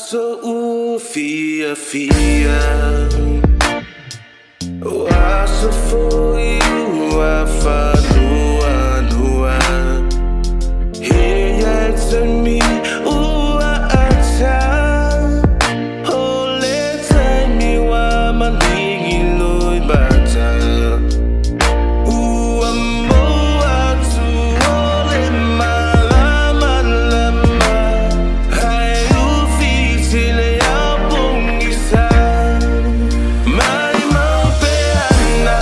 so fia fia. Waso for you, I follow Noa. Here yet to me, ooh, I oh, let me wa manigi loy bata. Ooh, I'm more to all in my lama. I you feel till ya bungisa. My peana,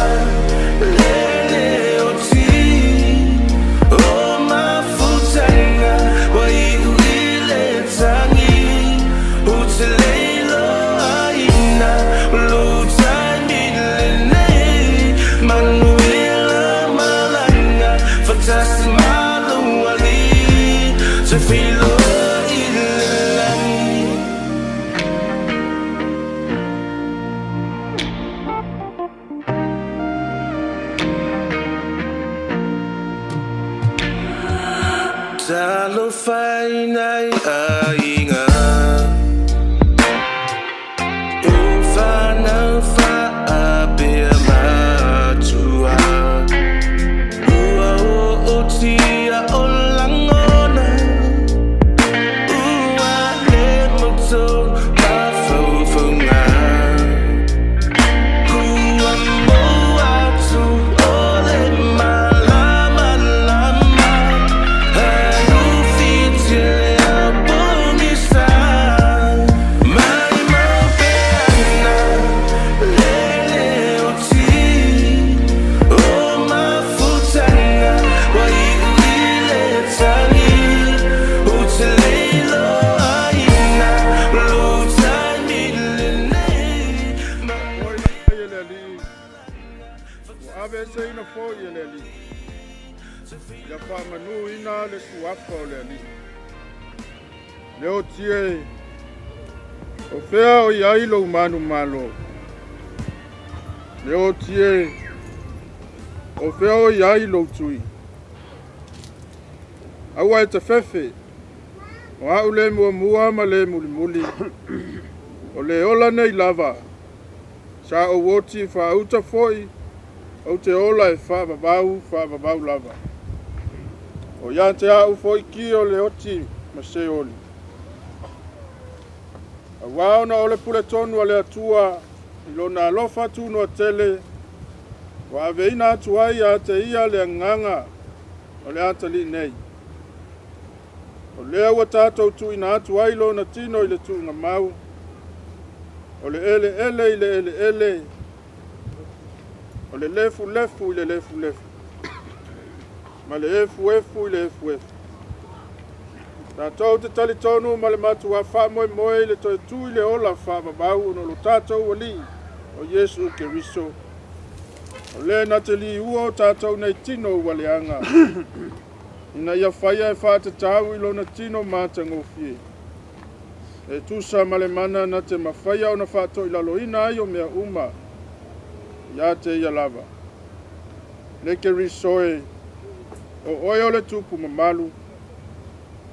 lele oti. Oh, my futanga, why you ile tangi? Utelelo aina, lutai milene. Manuela malanga, fantastic maluali. To feel Talo fai nai ainga. Ufana fa abia matua. Ua o tia o langona. Ua le moto ma fofonga. Ua moa tu ole malama. Say no for you, Lily. Ya fama no ina le suapo, Lily. Leo tie. O fea o yailo manu malo. Leo tie. O fea o yailo tui. Awa e te fefe. O au le mua ma le muli. O le ola nei lava. Sa o woti fa uta foi. O te ola e wha babau lava. O ia te au foi ki o le oti ma se oli. A waona o le pule tonu a le atua i lona alofa tunu a tele. Wa aveina atu ai a te ia le nganga o le ata li nei. O lea ua tātou tu ina atu ai lona tino i le tu nga mau. O le ele i le ele. O le lefu i le lefu. Ma le efu i le efu. Tātou te tali tonu ma le matu a wha moe le toi tui le ola wha babau no lo tātou wali o Yesu Keriso. O le na te li ua o tātou nei tino waleanga. Ina ia whaia e wha te tāu i lona tino māta ngofie. E tusa ma le mana na te mawhaia o na whato i lalo ina ai o mea uma. Ia te ia lava. Le Keriso e o oe o le tupu mamalu.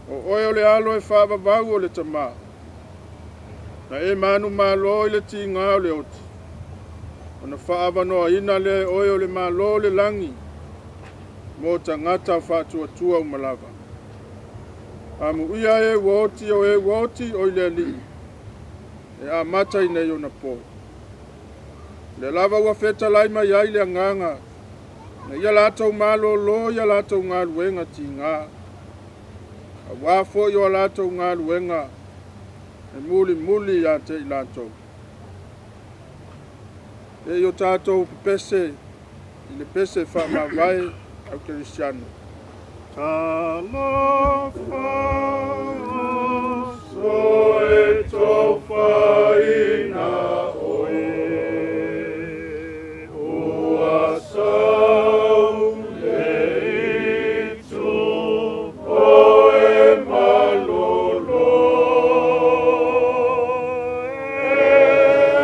O oe o le alo e whaababau o le tama. Na e manu malo i le tinga o le oti. O na whaaba noa ina le oe o le malo le langi. Mo ta ngata whaatua tua umalava. Amu ia e woti o i le li. E a mata i nei o na po. Le lava ua feta lai mai ai le nganga. Na ia latou malo lo ia latou ngā luenga ti ngā. A wafo i o latou ngā luenga. E muli ia te i latou. E i o tātou pese. I le pese wha mawai au Kerisiano. Talofa so e tofa ina oe. Ua sau le itu oe malolo. E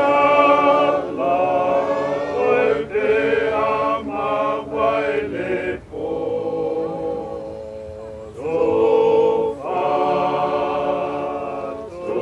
ala oe te ama wai le po. So far, so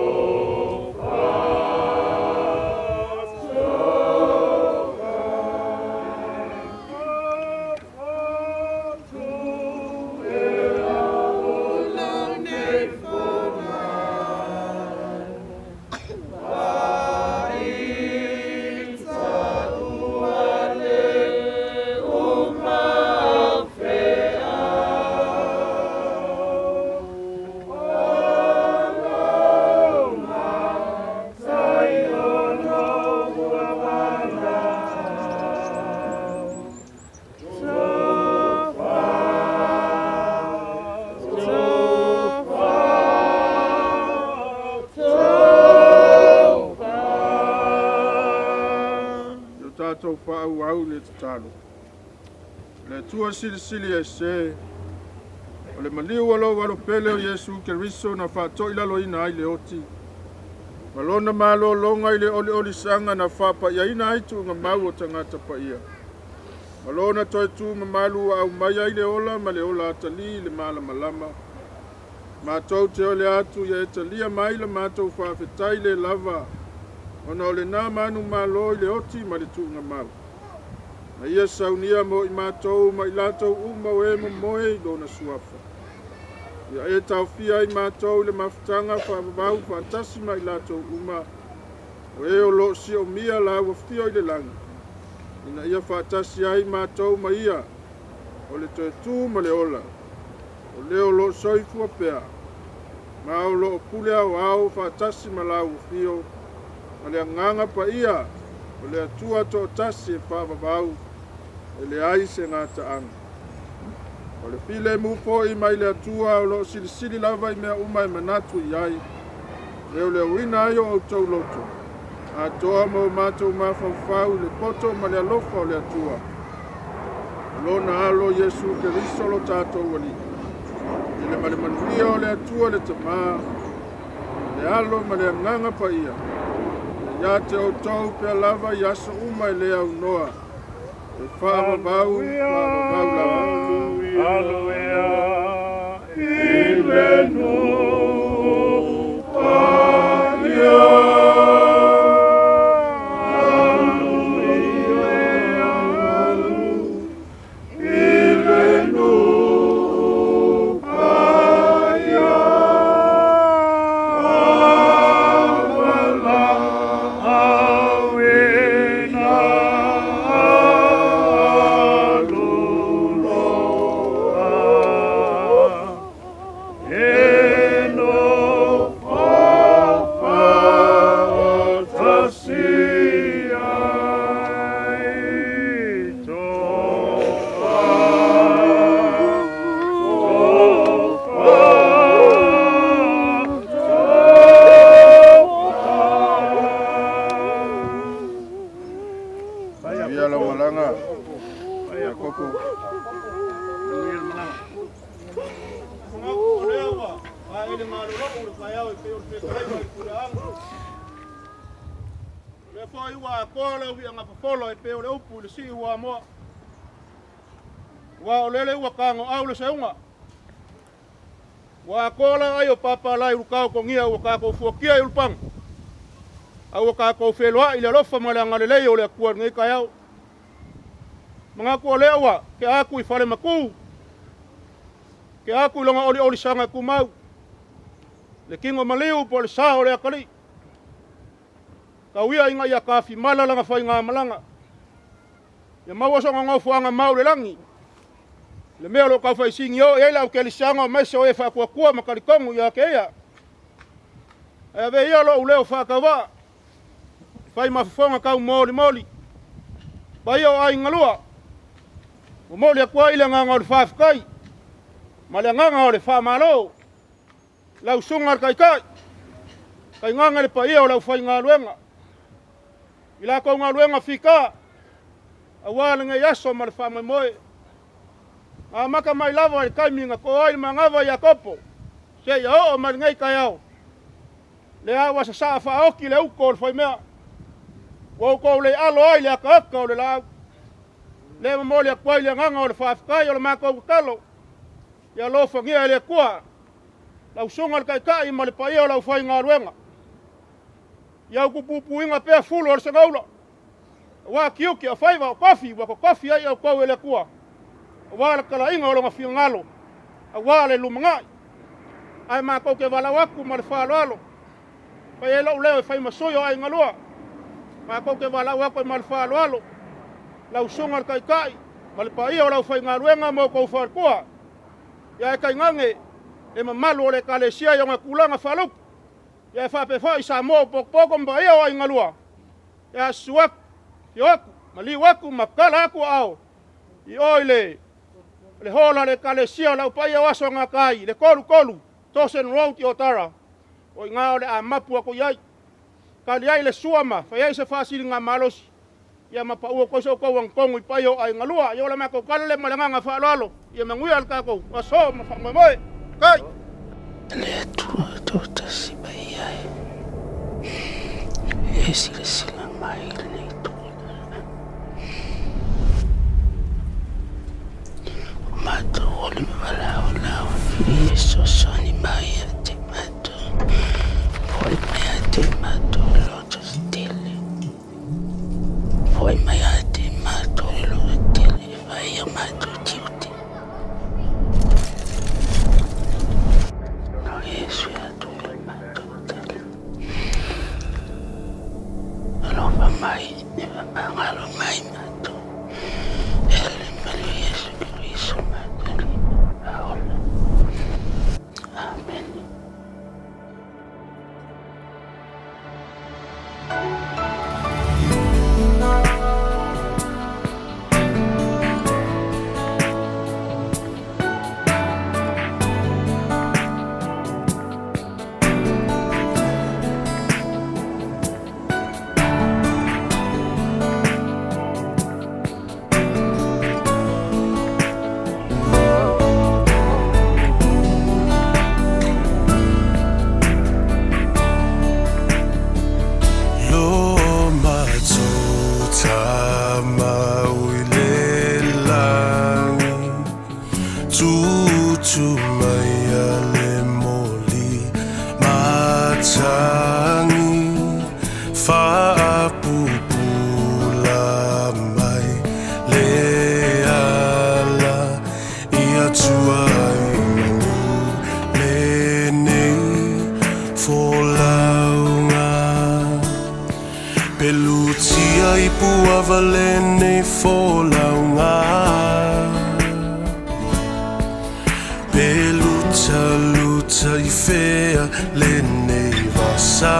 tātou whaau le tatalo. Le tua sili e se, o le maliu alo walo pele o Yesu Keriso na whātoi lalo ina ai le oti. Malona malo longa i le oli sanga na whapa ia ina ai tu ngā mau o tangata pa ia. Malona toi tu mamalu au mai ai le ola ma le ola atali le mala malama. Mātou te ole atu ia e talia mai le mātou whawhetai le lava. Ona o le nā manu malo i le oti ma le tu ngā mau. Na ia saunia mo i mātou ma i lātou uma o e mo moe i dona suafa. Ia e tau fia i mātou le mafutanga whaababau whaatasi ma i lātou uma. O e o lo si o mia la wafio i le langi. Ina ia whaatasi ai mātou ma ia. O le toe tū ma le ola. O leo lo soifua pea. Ma o lo pule au whaatasi ma la wafio. Ma le anganga pa ia. O le atua to tasi e whaababau. E le ai se ngā taanga. O le file mupo i mai le atua o lo silisili lava i mea uma e manatu i ai. Leo le uina ai o autou loto. A toa mo mātou mawhawhau le poto ma le alofa o le atua. Lona alo Yesu Keriso lo tātou wali. I le malemanuia o le atua le tamā. Le alo ma le anganga pa ia. Le ia te o tau pia lava i aso uma i le au noa. E whaababau lava. Aleluia, ilenu paia. Wa olele ua kango aule seunga. Wa kola ayo papa lai ukao ko ngia ua ko fuakia ulpang. Au ka ko felwa ile lofa mala ngalele ole kuar ngai kayau. Mga ko lewa ke aku i fale maku. Ke aku longa oli sanga ku mau. Le kingo maliu po le sa ole akali. Ka wia inga ya kafi mala langa fai nga malanga. Ya mawa so nga fuanga mau le langi. Le mea lo ka fai singio e la ke le sanga meso e fa kwa makalikongu ya ke ya. E ve ia lo uleo fa ka wa. Fai mafonga ka moli. Ba ia ai ngalua. O moli kwa ile nga ngol fa kai. Male nga ngol fa malo. Lau sungar kai. Kai nga ngale pa ia lo fai ngaluenga. Ila ko ngaluenga fika. Awala nga yaso mal fa moe. Maka mai lava i kai minga ko ai mangava ya kopo. Se ya o mal ngai kayao. Le awa sa fa oki le ukol foi mea. Wo ko le alo ai le ka ko le la. Le mo le kwai le nganga le fa kai o ma ko kalo. Ya lo fa ngia le kwa. La songa kai mal pa ia la fa ngaruenga. Ya ku pupu inga pe full or se gaula. Wa kiuki a faiva coffee wa coffee ai ko le kwa. Wala kala inga o nga fiangalo. Wala lumangai. Ai ma ko ke wala waku ma fa lalo. Pa e lo leo fai masoyo ai ngaloa. Ma ko ke wala waku ma fa lalo. La usonga kai. Ma pa ia o fai ngaruenga mo ko fa kwa. Ya kai ngange e mamalu le kalesia yo ngakulanga faluk. Ya fa pe fa isa mo poko mba ia ai ngaloa. Ya suak yoku mali waku makala aku au. I oile le hola le kalesia la upaya waso ngakai le kolu tosen road yotara o nga le amapu ko yai kali ai le suama fa yai se fasili nga malosi ia mapaua ko so ko wang kongu pa yo ai ngalua yo la ma ko kale malanga nga fa lalo ia mangui al ka ko aso ma fa moi kai le tu si bai ai esi le sila mai le tu ma to oli bala ola eso soni mai te mato poi mai te mato lo stile poi mai te mato lo stile vai mato tiuti no eso ya tu mato lo mai lo mai mato el malo Yesu Cristo mato ahora amen. Valene folaunga Peluta luta I fea lene vasa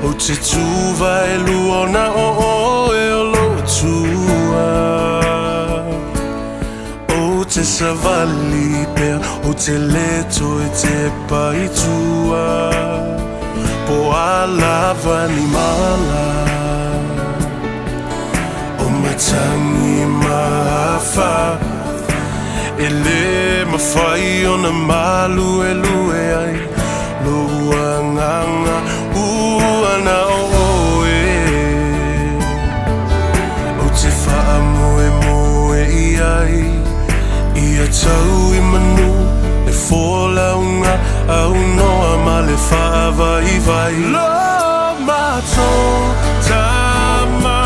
O te tuva e luona o e o lo tua O te savali pea o te leto e te pai tua Po alava ni mala Tangi mafa Ele mafai ona malu e lue ai Luanganga uana oe O te wha moe moe I ai Ia tau I manu E fōlaunga au noa ma le wha vai vai Lo mato tama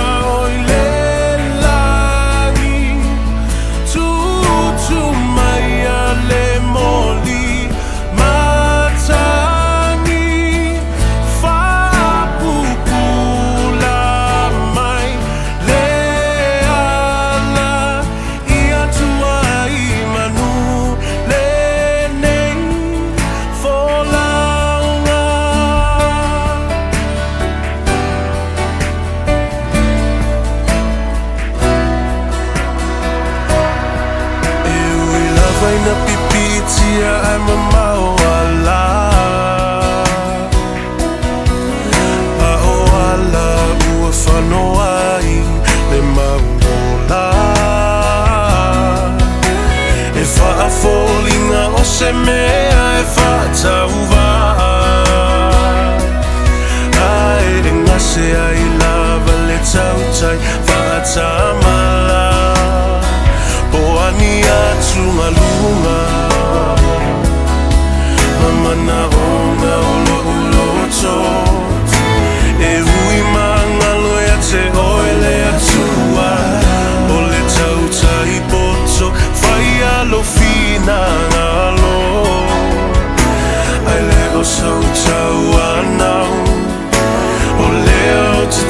I'm a mawala Aoala ua whanoai Le maungola E whaafolinga o se mea e whaatauva Ai re ngase ai lava le tautai whaatamala Po ani atu ngalunga Mana ona ulo ulo tot E hui mangalo ya te oele atua O le tauta I poto Fai alo fina ngalo Ai leo sau tau anau O leo te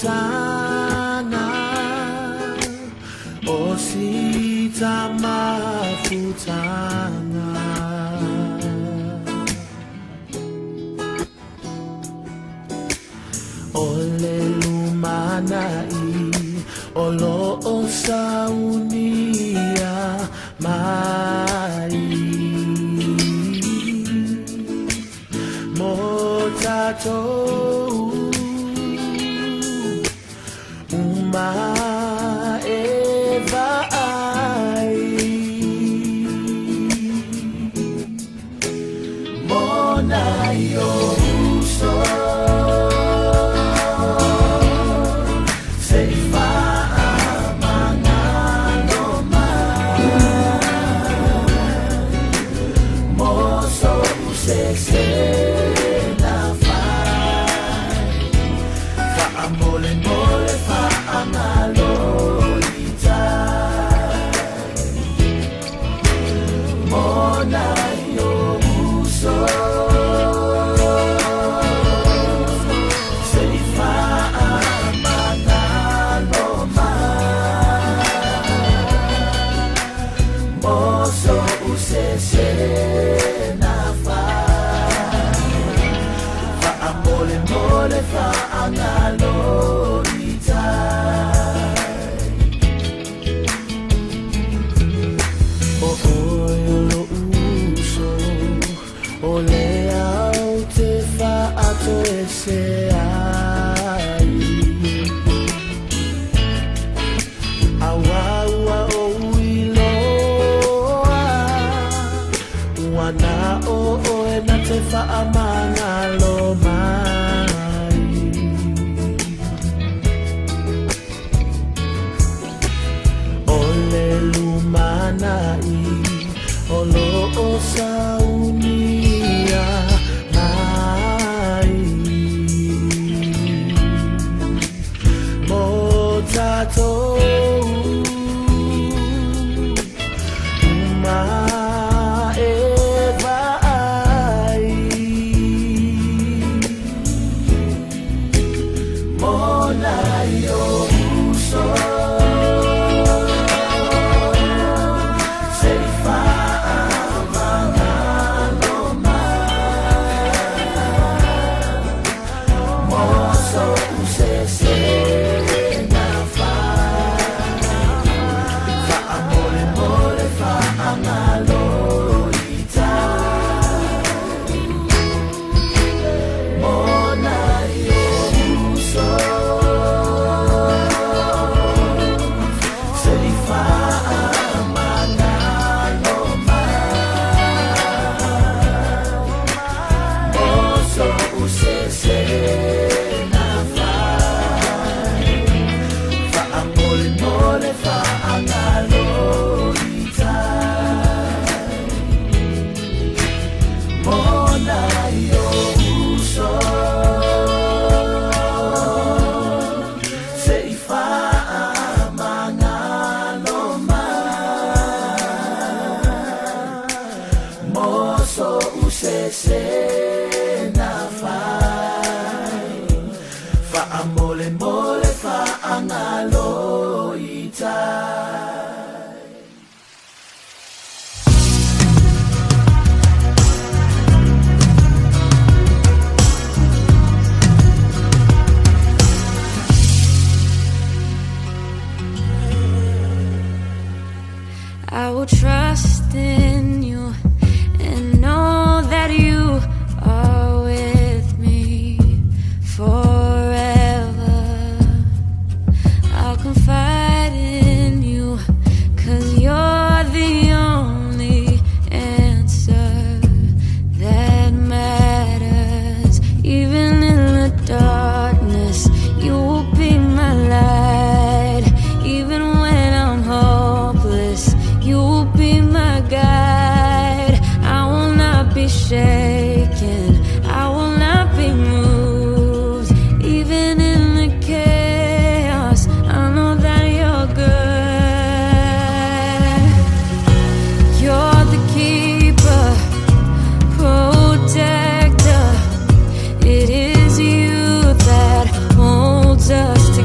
tana o sita mafutana ole lumanai olo o saunia mai motato uma eva ai mona yo so I will trust in you and know that you are with me forever. I'll confide in you, 'cause you're the only answer that matters. Even in the darkness, you will be my light. Even when I'm hopeless, you will be my guide. I will not be shaken, I will not be moved. Even in the chaos, I know that you're good. You're the keeper, protector. It is you that holds us together.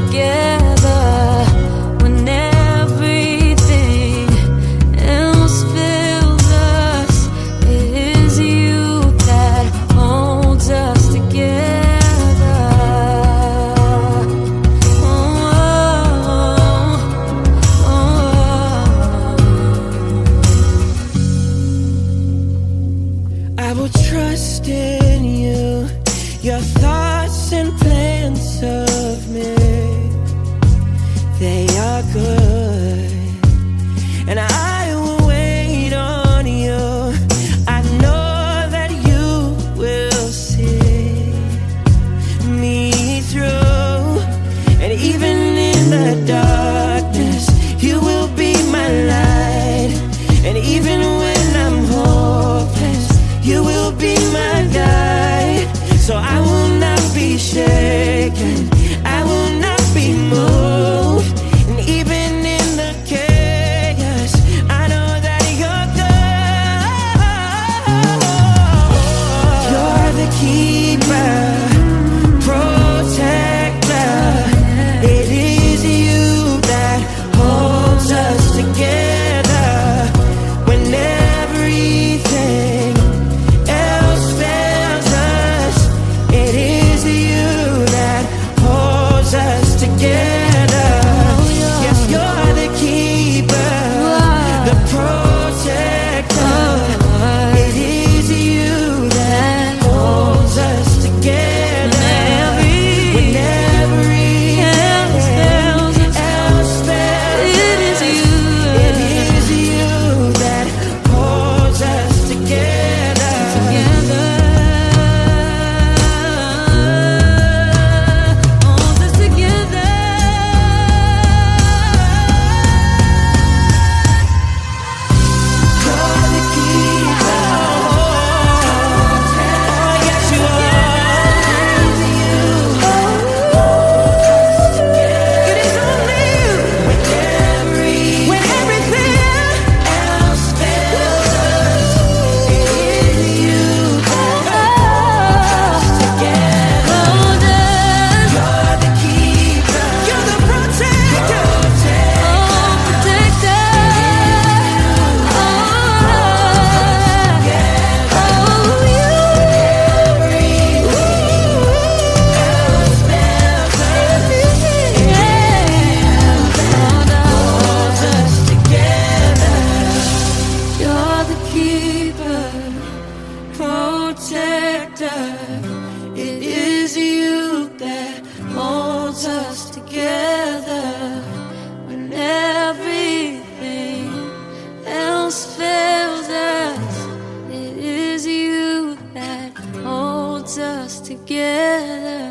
will trust in you, your thoughts and plans of me, they are good, and I will wait on you. I know that you will see me through, and even in the darkness, you will be my light, and even when I'm hopeless, you will be my guide. So I will not be shaken, I will not be moved, and even in the chaos, I know that you're good. You're the keeper, protector. It is you that holds us together when everything else fails us. It is you that holds us together. Yes, you're the keeper, the protector. It is you that holds us together when everything else fails. It is you that holds us together. Holds us together. You're the keeper. Oh, yes, you are. It is only you. When everything else fails us, it is you that holds us together. You're the keeper. You're the protector. You're the keeper, protector. It is you that holds us together when everything else fails us. It is you that holds us together.